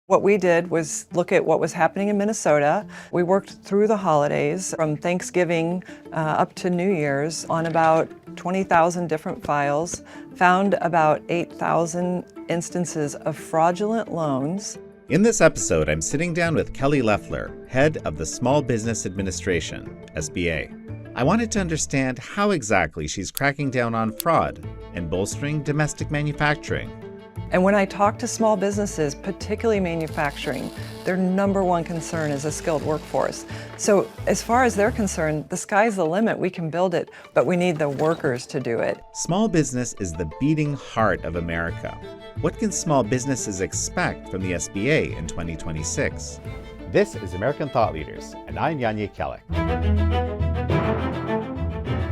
What we did was look at what was happening in Minnesota. We worked through the holidays from Thanksgiving up to New Year's on about 20,000 different files, found about 8,000 instances of fraudulent loans. In this episode, I'm sitting down with Kelly Loeffler, head of the Small Business Administration, SBA. I wanted to understand how exactly she's cracking down on fraud and bolstering domestic manufacturing. And when I talk to small businesses, particularly manufacturing, their number one concern is a skilled workforce. So as far as they're concerned, the sky's the limit. We can build it, but we need the workers to do it. Small business is the beating heart of America. What can small businesses expect from the SBA in 2026? This is American Thought Leaders, and I'm Yanye Kelly.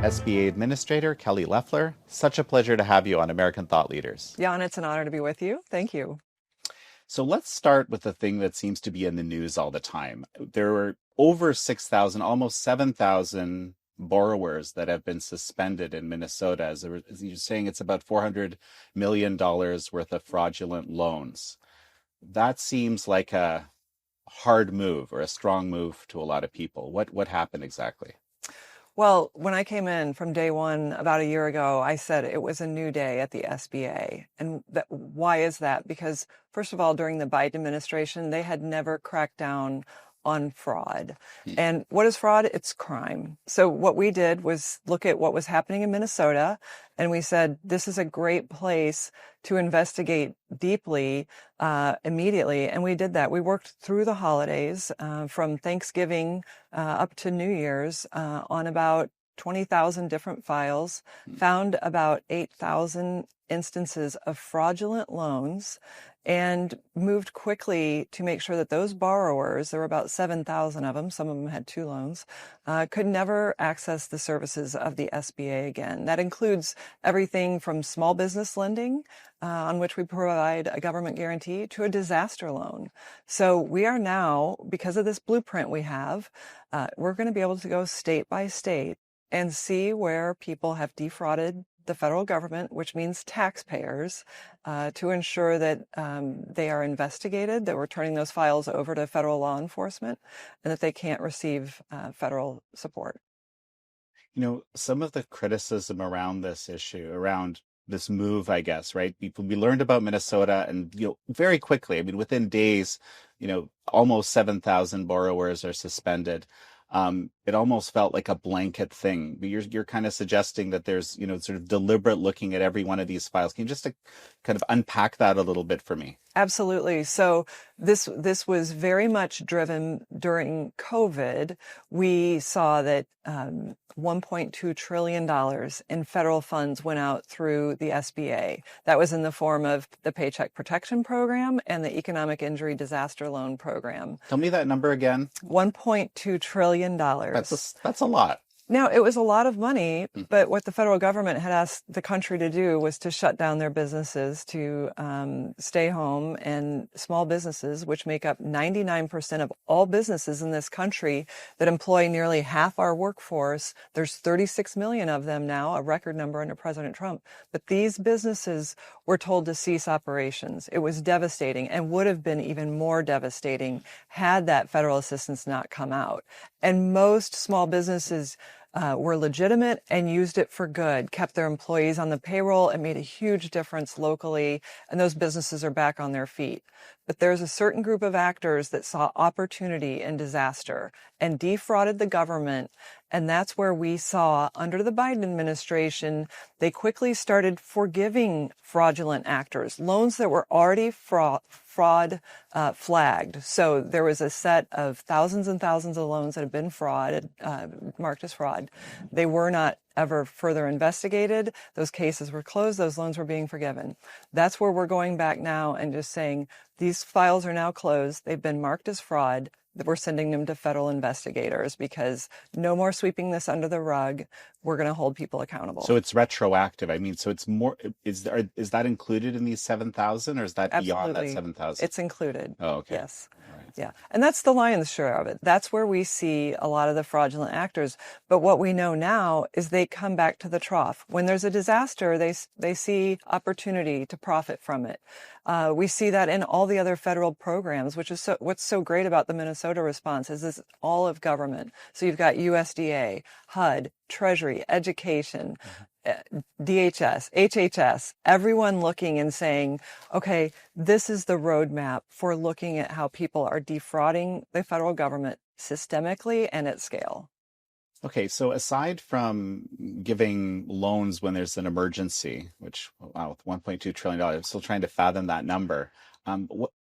SBA Administrator Kelly Loeffler, such a pleasure to have you on American Thought Leaders. Jan, it's an honor to be with you. Thank you. So let's start with the thing that seems to be in the news all the time. There were over 6,000, almost 7,000 borrowers that have been suspended in Minnesota. As you're saying, it's about $400 million worth of fraudulent loans. That seems like a hard move or a strong move to a lot of people. What happened exactly? Well, when I came in from day one about a year ago, I said it was a new day at the SBA. And why is that? Because first of all, during the Biden administration, they had never cracked down on fraud. And what is fraud? It's crime. So what we did was look at what was happening in Minnesota, and we said, this is a great place to investigate deeply, immediately. And we did that. We worked through the holidays, from Thanksgiving up to New Year's, on about 20,000 different files, found about 8,000 instances of fraudulent loans, and moved quickly to make sure that those borrowers, there were about 7,000 of them, some of them had two loans, could never access the services of the SBA again. That includes everything from small business lending, on which we provide a government guarantee, to a disaster loan. So we are now, because of this blueprint we have, we're going to be able to go state by state and see where people have defrauded the federal government, which means taxpayers, to ensure that they are investigated, that we're turning those files over to federal law enforcement, and that they can't receive federal support. You know, some of the criticism around this issue, around this move, I guess, right? We learned about Minnesota, and very quickly, I mean, within days, almost 7,000 borrowers are suspended. It almost felt like a blanket thing. But you're kind of suggesting that there's, sort of deliberate looking at every one of these files. Can you just kind of unpack that a little bit for me? Absolutely. So this was very much driven during COVID. We saw that $1.2 trillion in federal funds went out through the SBA. That was in the form of the Paycheck Protection Program and the Economic Injury Disaster Loan Program. Tell me that number again. $1.2 trillion. That's a lot. Now, it was a lot of money, but what the federal government had asked the country to do was to shut down their businesses, to stay home, and small businesses, which make up 99% of all businesses in this country that employ nearly half our workforce. There's 36 million of them now, a record number under President Trump. But these businesses were told to cease operations. It was devastating, and would have been even more devastating had that federal assistance not come out. And most small businesses were legitimate and used it for good, kept their employees on the payroll. It made a huge difference locally, and those businesses are back on their feet. But there's a certain group of actors that saw opportunity in disaster and defrauded the government. And that's where we saw, under the Biden administration, they quickly started forgiving fraudulent actors, loans that were already fraud flagged. So there was a set of thousands and thousands of loans that had been marked as fraud. They were not ever further investigated. Those cases were closed. Those loans were being forgiven. That's where we're going back now and just saying, these files are now closed. They've been marked as fraud. That we're sending them to federal investigators, because no more sweeping this under the rug. We're going to hold people accountable. So it's retroactive. I mean, so it's more, is that included in these 7,000, or is that Absolutely. beyond that 7,000? It's included. Oh, okay. Yes. All right. Yeah. And that's the lion's share of it. That's where we see a lot of the fraudulent actors. But what we know now is they come back to the trough. When there's a disaster, they see opportunity to profit from it. We see that in all the other federal programs, which is what's so great about the Minnesota response is this all of government. So you've got USDA, HUD, Treasury, Education, DHS, HHS, everyone looking and saying, okay, this is the roadmap for looking at how people are defrauding the federal government systemically and at scale. Okay, so aside from giving loans when there's an emergency, which, wow, with $1.2 trillion, I'm still trying to fathom that number.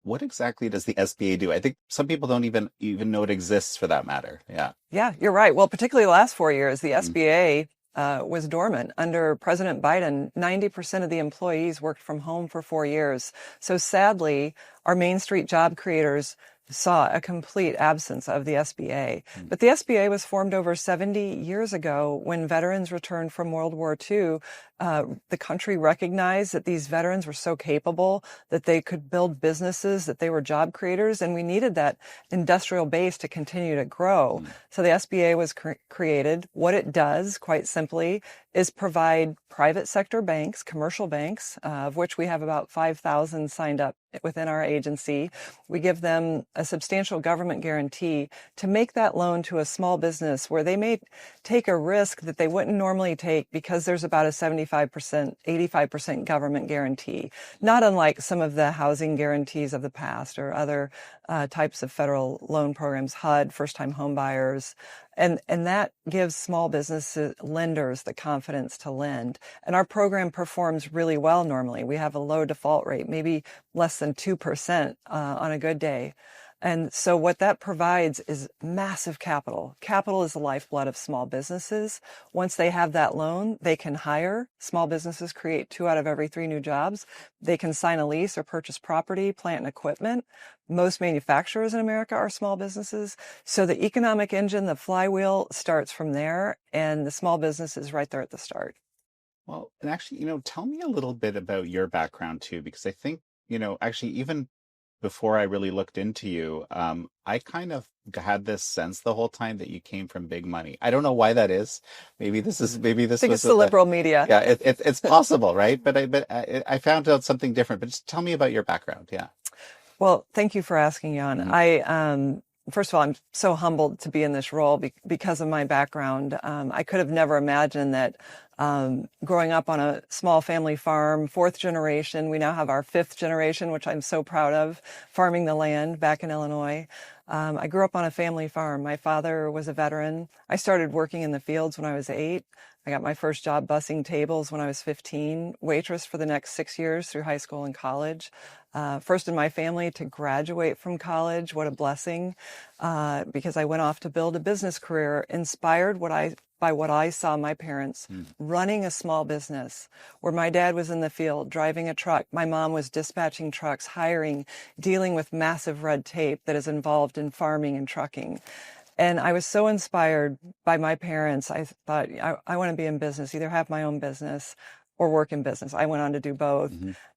What exactly does the SBA do? I think some people don't even know it exists for that matter. Yeah. Yeah, you're right. Well, particularly the last 4 years, the SBA was dormant. Under President Biden, 90% of the employees worked from home for 4 years. So sadly, our Main Street job creators saw a complete absence of the SBA. But the SBA was formed over 70 years ago when veterans returned from World War II. The country recognized that these veterans were so capable that they could build businesses, that they were job creators, and we needed that industrial base to continue to grow. So the SBA was created. What it does, quite simply, is provide private sector banks, commercial banks, of which we have about 5,000 signed up within our agency. We give them a substantial government guarantee to make that loan to a small business where they may take a risk that they wouldn't normally take because there's about a 75%, 85% government guarantee, not unlike some of the housing guarantees of the past or other types of federal loan programs, HUD, first-time home buyers. And that gives small business lenders the confidence to lend. And our program performs really well normally. We have a low default rate, maybe less than 2% on a good day. And so what that provides is massive capital. Capital is the lifeblood of small businesses. Once they have that loan, they can hire. Small businesses create 2 out of every 3 new jobs. They can sign a lease or purchase property, plant, and equipment. Most manufacturers in America are small businesses. So the economic engine, the flywheel, starts from there, and the small business is right there at the start. Well, and actually, tell me a little bit about your background too, because I think, actually even before I really looked into you, I kind of had this sense the whole time that you came from big money. I don't know why that is. Maybe this I think was it's the liberal media. Yeah, it's possible, right? But I found out something different. But just tell me about your background. Yeah. Well, thank you for asking, Jan. First of all, I'm so humbled to be in this role because of my background. I could have never imagined that growing up on a small family farm, 4th generation, we now have our 5th generation, which I'm so proud of, farming the land back in Illinois. I grew up on a family farm. My father was a veteran. I started working in the fields when I was 8. I got my first job bussing tables when I was 15, waitress for the next 6 years through high school and college. First in my family to graduate from college. What a blessing, because I went off to build a business career inspired by what I saw my parents running a small business where my dad was in the field driving a truck. My mom was dispatching trucks, hiring, dealing with massive red tape that is involved in farming and trucking. And I was so inspired by my parents. I thought, I want to be in business, either have my own business or work in business. I went on to do both.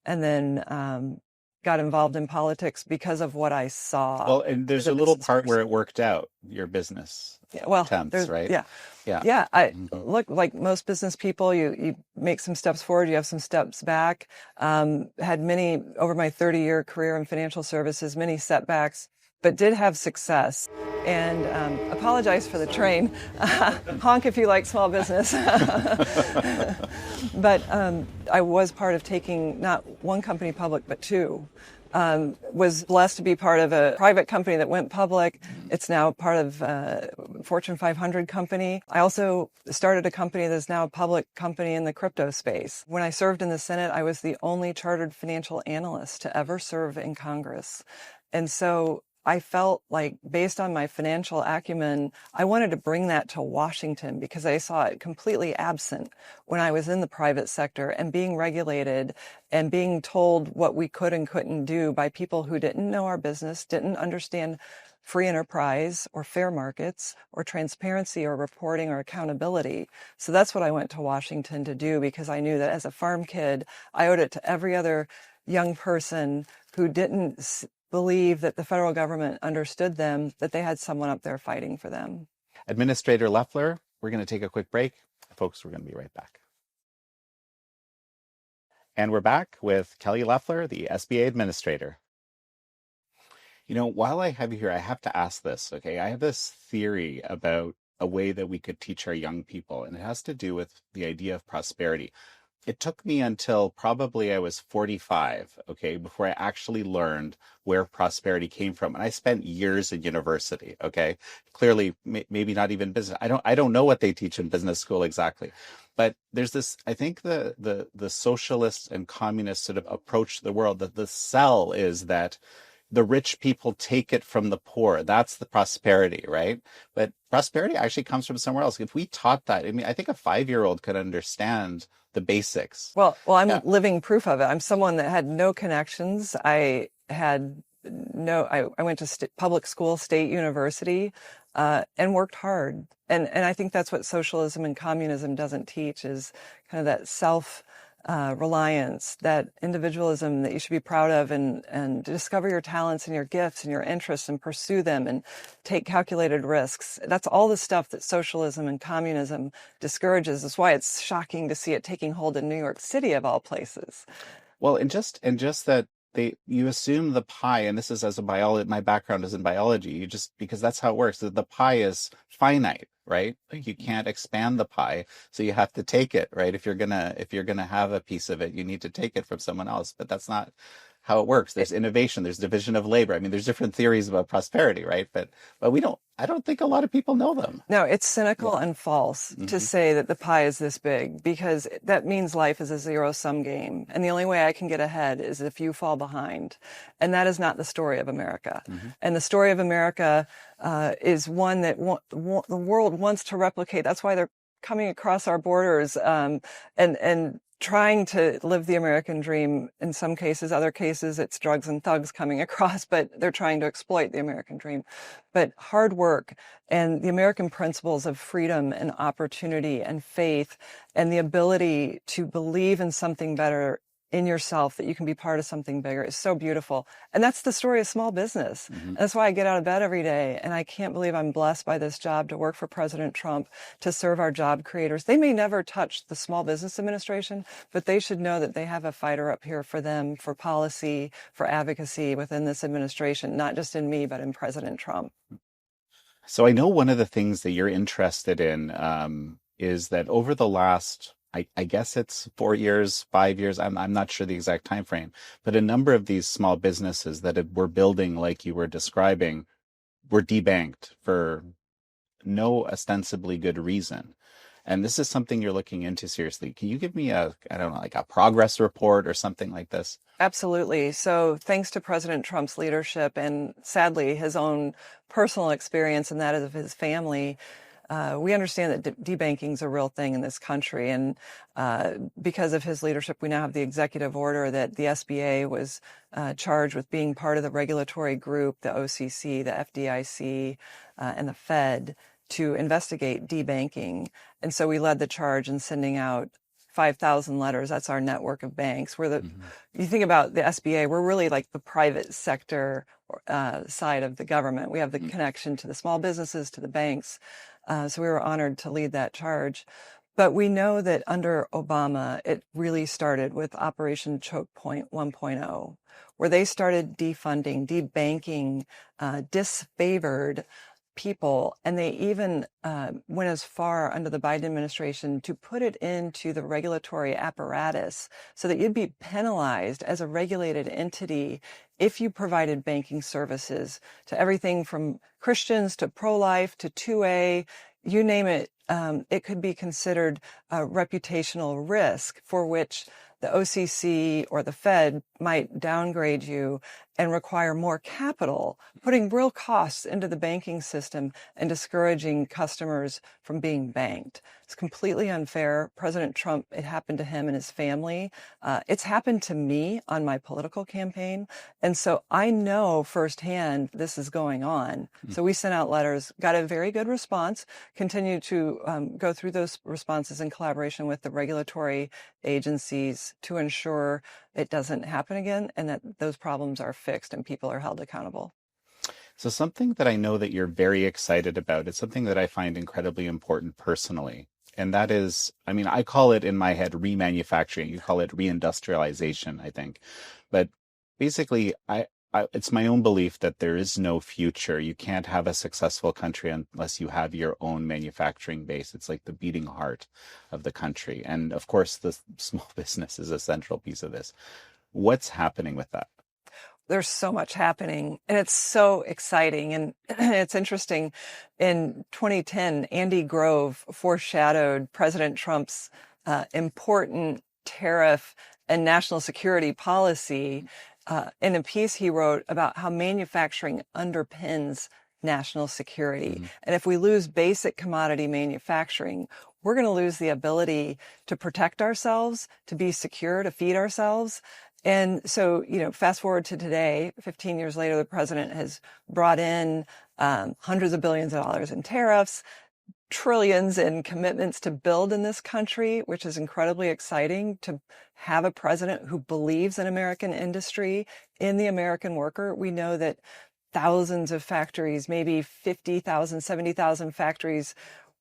And then got involved in politics because of what I saw. Well, and there's a little part where it worked out, your business attempts, right? Yeah. Look, like most business people, you make some steps forward, you have some steps back. Had many, over my 30-year career in financial services, many setbacks, but did have success. And apologize for the train. Honk if you like small business. But I was part of taking not one company public, but 2. Was blessed to be part of a private company that went public. It's now part of a Fortune 500 company. I also started a company that's now a public company in the crypto space. When I served in the Senate, I was the only chartered financial analyst to ever serve in Congress. And so I felt like, based on my financial acumen, I wanted to bring that to Washington because I saw it completely absent when I was in the private sector and being regulated and being told what we could and couldn't do by people who didn't know our business, didn't understand free enterprise or fair markets or transparency or reporting or accountability. So that's what I went to Washington to do, because I knew that as a farm kid, I owed it to every other young person who didn't believe that the federal government understood them, that they had someone up there fighting for them. Administrator Loeffler, we're going to take a quick break. Folks, we're going to be right back. And we're back with Kelly Loeffler, the SBA administrator. You know, while I have you here, I have to ask this, okay? I have this theory about a way that we could teach our young people, and it has to do with the idea of prosperity. It took me until probably I was 45, okay, before I actually learned where prosperity came from. And I spent years in university, okay? Clearly, maybe not even business. I don't know what they teach in business school exactly. But there's this, I think the socialists and communists sort of approach the world, that the sell is that the rich people take it from the poor. That's the prosperity, right? But prosperity actually comes from somewhere else. If we taught that, I mean, I think a 5-year-old could understand the basics. Well, I'm living proof of it. I'm someone that had no connections. I went to public school, state university, and worked hard. And I think that's what socialism and communism doesn't teach, is kind of that reliance, that individualism that you should be proud of, and discover your talents and your gifts and your interests and pursue them and take calculated risks. That's all the stuff that socialism and communism discourages. That's why it's shocking to see it taking hold in New York City, of all places. Well, and just that you assume the pie, and this is as a biology, my background is in biology, because that's how it works. The pie is finite, right? Like, you can't expand the pie, so you have to take it, right? If you're gonna have a piece of it, you need to take it from someone else. But that's not how it works. There's innovation, there's division of labor. I mean, there's different theories about prosperity, right? But I don't think a lot of people know them. No, it's cynical and false to say that the pie is this big, because that means life is a zero-sum game. And the only way I can get ahead is if you fall behind. And that is not the story of America. And the story of America is one that the world wants to replicate. That's why they're coming across our borders and trying to live the American dream. In some cases, other cases, it's drugs and thugs coming across, but they're trying to exploit the American dream. But hard work and the American principles of freedom and opportunity and faith and the ability to believe in something better in yourself, that you can be part of something bigger, is so beautiful. And that's the story of small business. And that's why I get out of bed every day. And I can't believe I'm blessed by this job to work for President Trump, to serve our job creators. They may never touch the Small Business Administration, but they should know that they have a fighter up here for them, for policy, for advocacy within this administration, not just in me, but in President Trump. So I know one of the things that you're interested in is that over the last, I guess it's 4 years, 5 years, I'm not sure the exact time frame, but a number of these small businesses that were building, like you were describing, were debanked for no ostensibly good reason. And this is something you're looking into seriously. Can you give me a progress report or something like this? Absolutely. So thanks to President Trump's leadership and sadly his own personal experience and that of his family, we understand that debanking is a real thing in this country. And because of his leadership, we now have the executive order that the SBA was charged with being part of the regulatory group, the OCC, the FDIC, and the Fed, to investigate debanking. And so we led the charge in sending out 5,000 letters. That's our network of banks. You think about the SBA, we're really like the private sector side of the government. We have the connection to the small businesses, to the banks. So we were honored to lead that charge. But we know that under Obama, it really started with Operation Choke Point 1.0, where they started defunding, debanking, disfavored people. And they even went as far under the Biden administration to put it into the regulatory apparatus so that you'd be penalized as a regulated entity if you provided banking services to everything from Christians to pro-life to 2A, you name it. It could be considered a reputational risk for which the OCC or the Fed might downgrade you and require more capital, putting real costs into the banking system and discouraging customers from being banked. It's completely unfair. President Trump, it happened to him and his family. It's happened to me on my political campaign. And so I know firsthand this is going on. So we sent out letters, got a very good response, continue to go through those responses in collaboration with the regulatory agencies to ensure it doesn't happen again and that those problems are fixed and people are held accountable. So something that I know that you're very excited about, it's something that I find incredibly important personally. And that is, I mean, I call it in my head remanufacturing. You call it reindustrialization, I think. But basically, it's my own belief that there is no future. You can't have a successful country unless you have your own manufacturing base. It's like the beating heart of the country. And of course, the small business is a central piece of this. What's happening with that? There's so much happening, and it's so exciting. And it's interesting. In 2010, Andy Grove foreshadowed President Trump's important tariff and national security policy in a piece he wrote about how manufacturing underpins national security. Mm-hmm. And if we lose basic commodity manufacturing, we're going to lose the ability to protect ourselves, to be secure, to feed ourselves. And so, fast forward to today, 15 years later, the president has brought in hundreds of billions of dollars in tariffs, trillions in commitments to build in this country, which is incredibly exciting to have a president who believes in American industry, in the American worker. We know that thousands of factories, maybe 50,000, 70,000 factories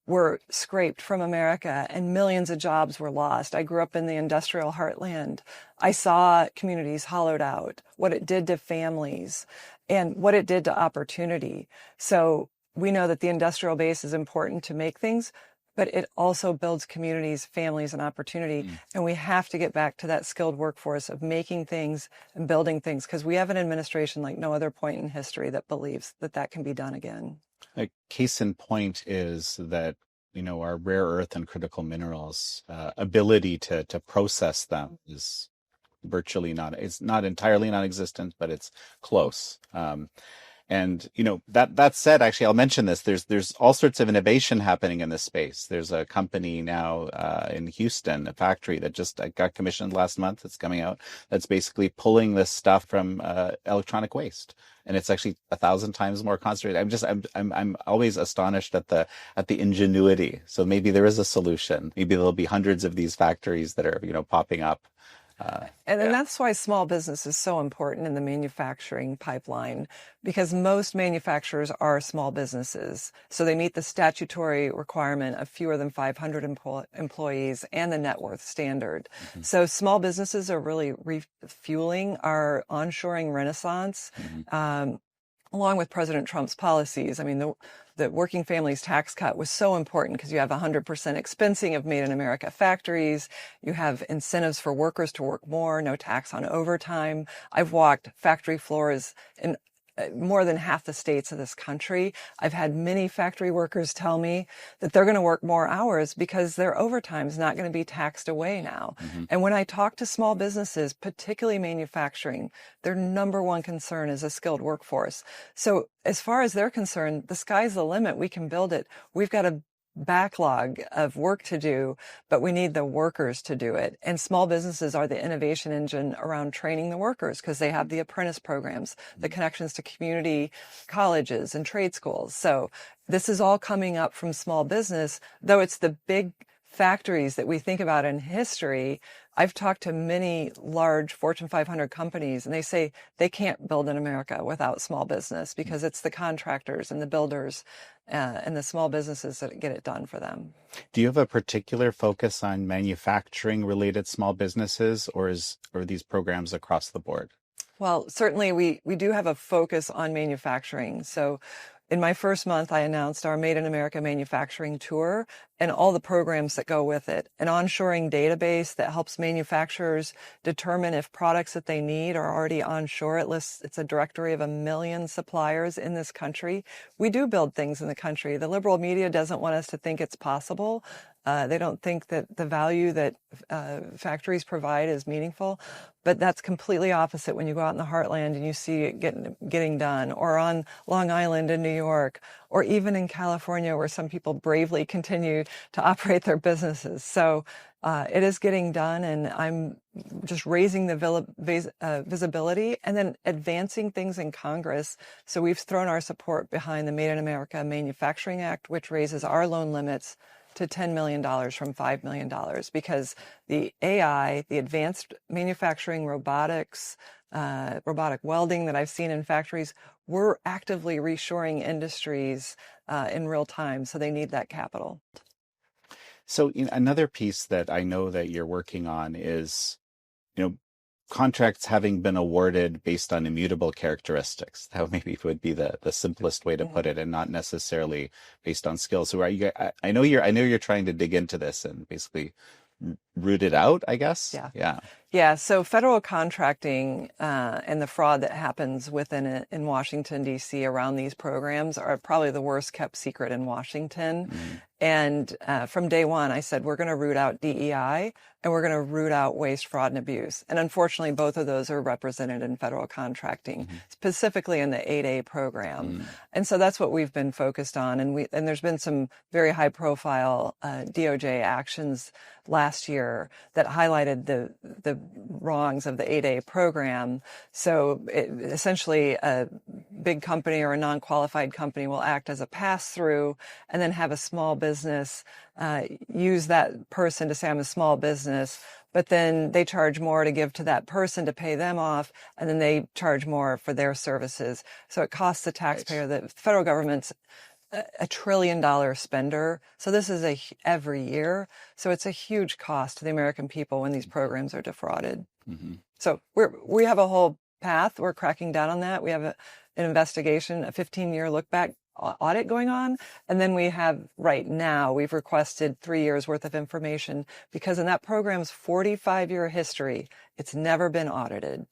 were scraped from America and millions of jobs were lost. I grew up in the industrial heartland. I saw communities hollowed out, what it did to families and what it did to opportunity. So we know that the industrial base is important to make things, but it also builds communities, families, and opportunity. And we have to get back to that skilled workforce of making things and building things, because we have an administration like no other point in history that believes that that can be done again. A case in point is that, our rare earth and critical minerals ability to process them is virtually it's not entirely non-existent, but it's close. And that said, actually, I'll mention this. There's all sorts of innovation happening in this space. There's a company now in Houston, a factory that just got commissioned last month. It's coming out. That's basically pulling this stuff from electronic waste, and it's actually 1,000 times more concentrated. I'm always astonished at the ingenuity. So maybe there is a solution. Maybe there'll be hundreds of these factories that are popping up. And that's why small business is so important in the manufacturing pipeline, because most manufacturers are small businesses. So they meet the statutory requirement of fewer than 500 employees and the net worth standard. Mm-hmm. So small businesses are really refueling our onshoring renaissance, along with President Trump's policies. I mean, the working families tax cut was so important because you have 100% expensing of made in America factories. You have incentives for workers to work more, no tax on overtime. I've walked factory floors in more than half the states of this country. I've had many factory workers tell me that they're going to work more hours because their overtime is not going to be taxed away now. Mm-hmm. And when I talk to small businesses, particularly manufacturing, their number one concern is a skilled workforce. So as far as they're concerned, the sky's the limit. We can build it. We've got a backlog of work to do, but we need the workers to do it. And small businesses are the innovation engine around training the workers because they have the apprentice programs, the connections to community colleges and trade schools. So this is all coming up from small business, though it's the big factories that we think about in history. I've talked to many large Fortune 500 companies, and they say they can't build in America without small business because it's the contractors and the builders and the small businesses that get it done for them. Do you have a particular focus on manufacturing related small businesses, or are these programs across the board? Well, certainly we do have a focus on manufacturing. So in my first month, I announced our Made in America Manufacturing Tour and all the programs that go with it. An onshoring database that helps manufacturers determine if products that they need are already onshore. It's a directory of 1 million suppliers in this country. We do build things in the country. The liberal media doesn't want us to think it's possible. They don't think that the value that factories provide is meaningful, but that's completely opposite when you go out in the heartland and you see it getting done, or on Long Island in New York, or even in California where some people bravely continue to operate their businesses. So it is getting done, and I'm just raising the visibility and then advancing things in Congress. So we've thrown our support behind the Made in America Manufacturing Act, which raises our loan limits to $10 million from $5 million, because the AI, the advanced manufacturing robotics, robotic welding that I've seen in factories, we're actively reshoring industries in real time. So they need that capital. So another piece that I know that you're working on is, contracts having been awarded based on immutable characteristics. That maybe would be the simplest way to put it, and not necessarily based on skills. So I know you're trying to dig into this and basically root it out, I guess. Yeah. So federal contracting and the fraud that happens within it in Washington, D.C. around these programs are probably the worst kept secret in Washington. And from day one, I said, we're going to root out DEI and we're going to root out waste, fraud, and abuse. And unfortunately, both of those are represented in federal contracting, specifically in the 8A program. And so that's what we've been focused on. And there's been some very high profile DOJ actions last year that highlighted the wrongs of the 8A program. So essentially a big company or a non-qualified company will act as a pass-through and then have a small business use that person to say, I'm a small business, but then they charge more to give to that person to pay them off, and then they charge more for their services. So it costs the taxpayer, the federal government's $1 trillion spender. So this is every year. So it's a huge cost to the American people when these programs are defrauded. So we have a whole path. We're cracking down on that. We have an investigation, a 15-year look back audit going on. And then we have right now, we've requested 3 years worth of information because in that program's 45-year history, it's never been audited.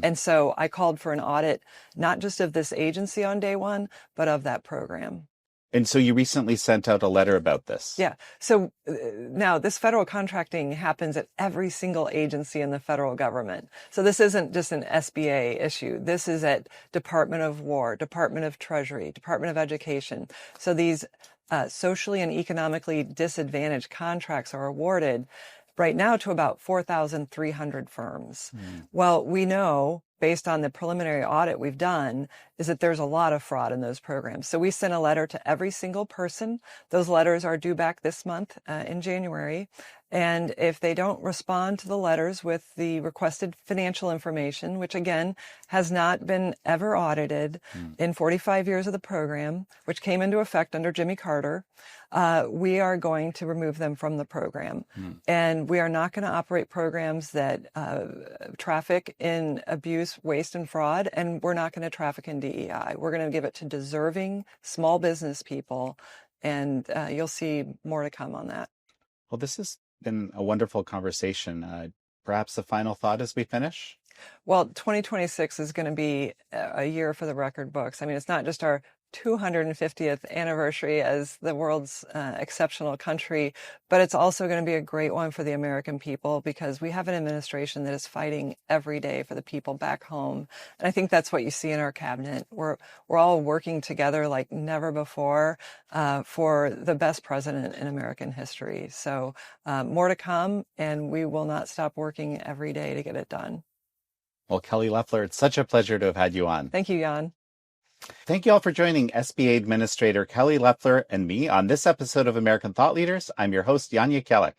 And so I called for an audit, not just of this agency on day one, but of that program. And so you recently sent out a letter about this. Yeah. So now this federal contracting happens at every single agency in the federal government. So this isn't just an SBA issue. This is at Department of War, Department of Treasury, Department of Education. So these socially and economically disadvantaged contracts are awarded right now to about 4,300 firms. Well, we know, based on the preliminary audit we've done, is that there's a lot of fraud in those programs. So we sent a letter to every single person. Those letters are due back this month in January. And if they don't respond to the letters with the requested financial information, which again has not been ever audited in 45 years of the program, which came into effect under Jimmy Carter, we are going to remove them from the program. And we are not going to operate programs that traffic in abuse, waste, and fraud. And we're not going to traffic in DEI. We're going to give it to deserving small business people. And you'll see more to come on that. Well, this has been a wonderful conversation. Perhaps the final thought as we finish? Well, 2026 is going to be a year for the record books. I mean, it's not just our 250th anniversary as the world's exceptional country, but it's also going to be a great one for the American people because we have an administration that is fighting every day for the people back home. And I think that's what you see in our cabinet. We're all working together like never before for the best president in American history. So more to come, and we will not stop working every day to get it done. Well, Kelly Loeffler, it's such a pleasure to have had you on. Thank you, Jan. Thank you all for joining SBA Administrator Kelly Loeffler and me on this episode of American Thought Leaders. I'm your host, Jan Jekielek.